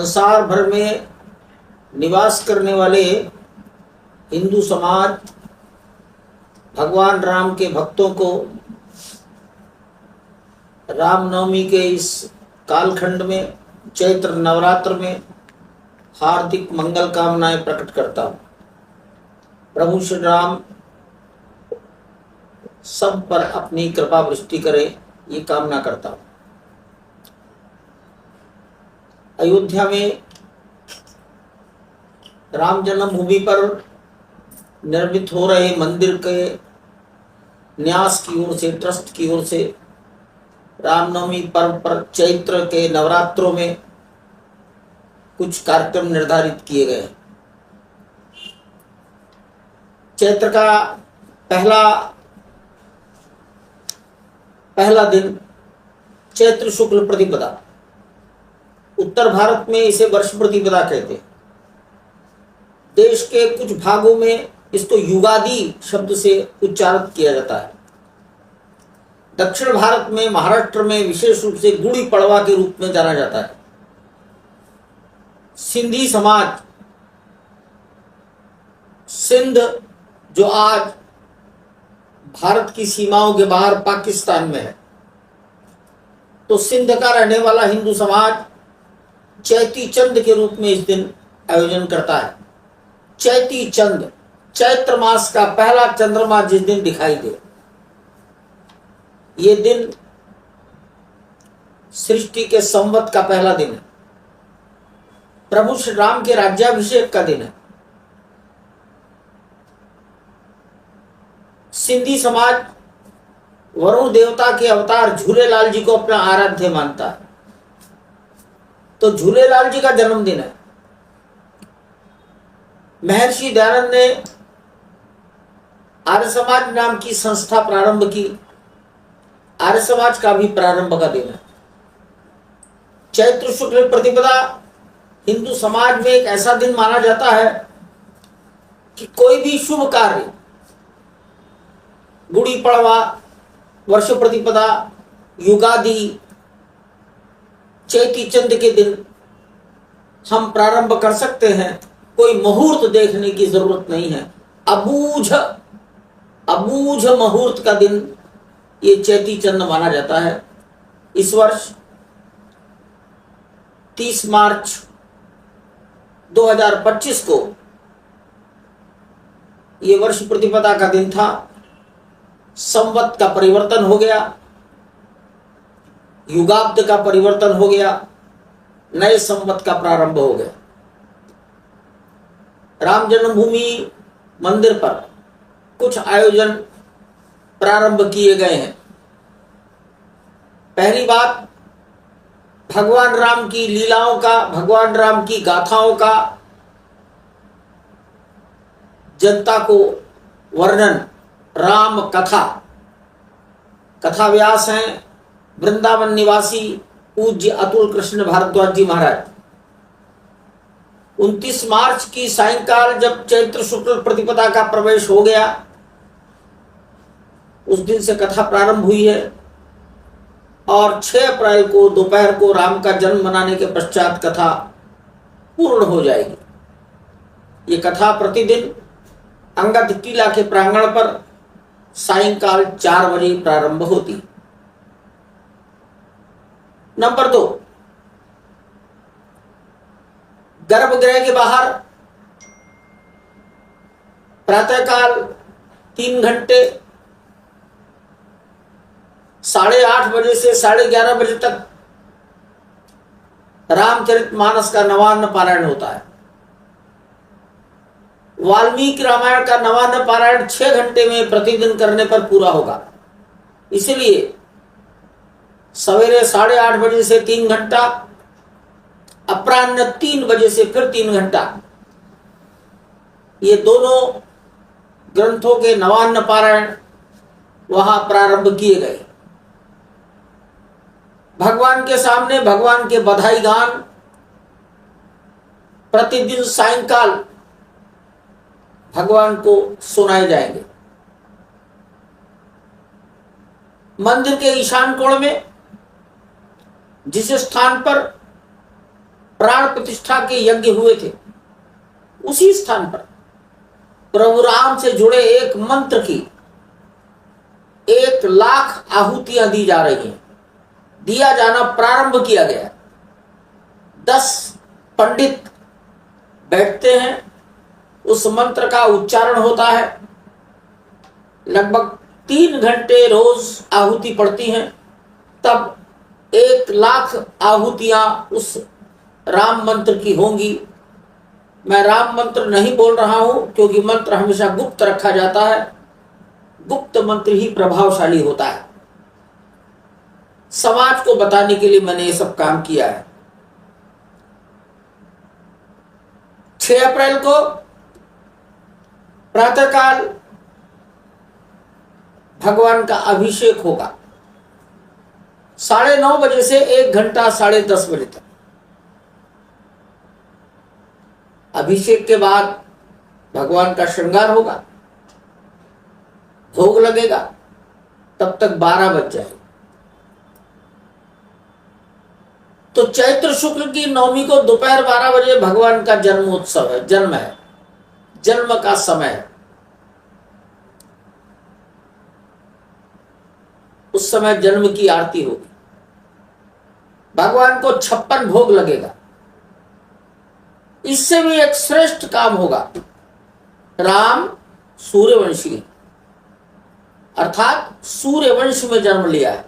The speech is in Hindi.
संसार भर में निवास करने वाले हिंदू समाज भगवान राम के भक्तों को रामनवमी के इस कालखंड में चैत्र नवरात्र में हार्दिक मंगल कामनाएं प्रकट करता हूँ। प्रभु श्री राम सब पर अपनी कृपा वृष्टि करे, ये कामना करता हूँ। अयोध्या में राम जन्मभूमि पर निर्मित हो रहे मंदिर के न्यास की ओर से, ट्रस्ट की ओर से रामनवमी पर्व पर चैत्र के नवरात्रों में कुछ कार्यक्रम निर्धारित किए गए। चैत्र का पहला दिन चैत्र शुक्ल प्रतिपदा, उत्तर भारत में इसे वर्ष प्रतिपदा कहते हैं। देश के कुछ भागों में इसको युगादि शब्द से उच्चारित किया जाता है। दक्षिण भारत में, महाराष्ट्र में विशेष रूप से गुड़ी पड़वा के रूप में जाना जाता है। सिंधी समाज, सिंध जो आज भारत की सीमाओं के बाहर पाकिस्तान में है, तो सिंध का रहने वाला हिंदू समाज चैती चंद के रूप में इस दिन आयोजन करता है। चैती चंद, चैत्र मास का पहला चंद्रमा जिस दिन दिखाई दे, ये दिन सृष्टि के संवत का पहला दिन है। प्रभु श्री राम के राज्याभिषेक का दिन है। सिंधी समाज वरुण देवता के अवतार झूलेलाल जी को अपना आराध्य मानता है, तो झूलेलाल जी का जन्मदिन है। महर्षि दयानंद ने आर्य समाज नाम की संस्था प्रारंभ की। आर्य समाज का भी प्रारंभ का दिन है। चैत्र शुक्ल प्रतिपदा हिंदू समाज में एक ऐसा दिन माना जाता है कि कोई भी शुभ कार्य, गुड़ी पड़वा, वर्ष प्रतिपदा, युगादि, चैती चंद के दिन हम प्रारंभ कर सकते हैं। कोई मुहूर्त देखने की जरूरत नहीं है। अबूझ मुहूर्त का दिन ये चैती चंद माना जाता है। इस वर्ष 30 मार्च 2025 को ये वर्ष प्रतिपदा का दिन था। संवत का परिवर्तन हो गया, युगाब्द का परिवर्तन हो गया, नए संवत का प्रारंभ हो गया। राम जन्मभूमि मंदिर पर कुछ आयोजन प्रारंभ किए गए हैं। पहली बात, भगवान राम की लीलाओं का, भगवान राम की गाथाओं का जनता को वर्णन, राम कथा। कथा व्यास हैं वृंदावन निवासी पूज्य अतुल कृष्ण भारद्वाज जी महाराज। 29 मार्च की सायंकाल जब चैत्र शुक्ल प्रतिपदा का प्रवेश हो गया, उस दिन से कथा प्रारंभ हुई है और 6 अप्रैल को दोपहर को राम का जन्म मनाने के पश्चात कथा पूर्ण हो जाएगी। ये कथा प्रतिदिन अंगद टीला के प्रांगण पर सायंकाल 4 बजे प्रारंभ होती। नंबर 2, गर्भगृह के बाहर प्रातःकाल 3 घंटे 8:30 बजे से 11:30 बजे तक रामचरितमानस का नवान्न पारायण होता है। वाल्मीकि रामायण का नवान्न पारायण 6 घंटे में प्रतिदिन करने पर पूरा होगा। इसलिए सवेरे 8:30 बजे से 3 घंटा, अपराह्न 3 बजे से फिर 3 घंटा, ये दोनों ग्रंथों के नवान्न पारायण वहां प्रारंभ किए गए। भगवान के सामने भगवान के बधाई गान प्रतिदिन सायंकाल भगवान को सुनाए जाएंगे। मंदिर के ईशान कोण में जिस स्थान पर प्राण प्रतिष्ठा के यज्ञ हुए थे, उसी स्थान पर प्रभु राम से जुड़े एक मंत्र की 1,00,000 आहुतियां दी जा रही हैं, दिया जाना प्रारंभ किया गया। 10 पंडित बैठते हैं, उस मंत्र का उच्चारण होता है। लगभग 3 घंटे रोज आहुति पड़ती हैं, तब 1,00,000 आहुतियां उस राम मंत्र की होंगी। मैं राम मंत्र नहीं बोल रहा हूं, क्योंकि मंत्र हमेशा गुप्त रखा जाता है। गुप्त मंत्र ही प्रभावशाली होता है। समाज को बताने के लिए मैंने ये सब काम किया है। 6 अप्रैल को प्रातःकाल भगवान का अभिषेक होगा, 9:30 बजे से 1 घंटा 10:30 बजे तक। अभिषेक के बाद भगवान का श्रृंगार होगा, भोग लगेगा, तब तक 12 बज जाएगा। तो चैत्र शुक्ल की नवमी को दोपहर 12 बजे भगवान का जन्मोत्सव है, जन्म है, जन्म का समय है। उस समय जन्म की आरती होगी, भगवान को 56 भोग लगेगा। इससे भी एक श्रेष्ठ काम होगा। राम सूर्यवंशी, अर्थात सूर्यवंश में जन्म लिया है।